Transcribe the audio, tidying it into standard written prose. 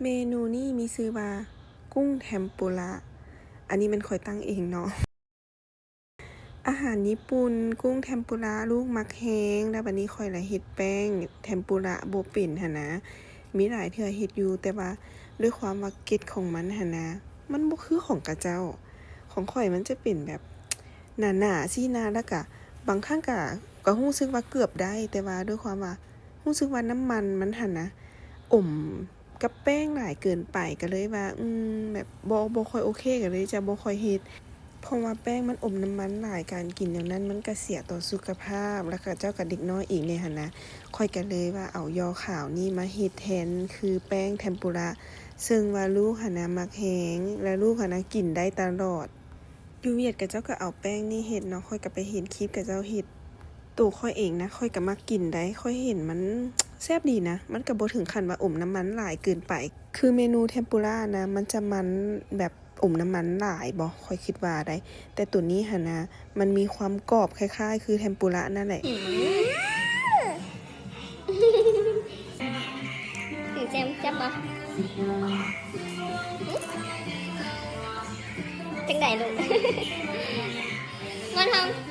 เมนูนี้มีชื่อว่ากุ้งเทมปุระอันนี้มันข่อยตั้งเองเนาะอาหารญี่ปุ่นกุ้งเทมปุระลูกมักแห้งแล้วบัดนี้ข่อยละเฮ็ดแป้งเทมปุระบ่เป็นหันนะมีหลายเทื่อเฮ็ดอยู่แต่ว่าด้วยความว่าเกร็ดของมันหันนะมันบ่คือของกะเจ้าของข่อยมันจะเป็นแบบหนาๆซี่นาแล้วก็บางครั้งก็รู้สึกว่าเกือบได้แต่ว่าด้วยความว่ารู้สึกว่าน้ำมันมันหันนะอมกับแป้งหลายเกินไปก็เลยว่าแบบบ่ค่อยโอเคก็เลยจะบ่ค่อยเฮ็ดเพราะว่าแป้งมันอมน้ำมันหลายการกินแนวนั้นมันก็เสียต่อสุขภาพแล้วก็เจ้ากับเด็กน้อยอีกเนี่ยหันนะค่อยก็เลยว่าเอายอขาวนี่มาเฮ็ดแทนคือแป้งเทมปุระซึ่งว่าลูกหันนะมักแห้งและลูกหันนะกินได้ตลอดอยู่เวียดกับเจ้าก็เอาแป้งนี่เฮ็ดเนาะค่อยก็ไปเห็นคลิปกับเจ้าเฮ็ดตัวค่อยเองนะค่อยก็มักกินได้ค่อยเห็นมันแซ่บดีนะมันก็บ่ถึงขั้นว่าอมน้ำมันหลายเกินไปคือเมนูเทมปุระนะมันจะมันแบบอมน้ำมันหลายบ่ค่อยคิดว่าได้แต่ตัวนี้หั่นนะมันมีความกรอบคล้ายๆคือเทมปุระนั่นแหละthử xem chấp mà trứng đầy luôn ngon không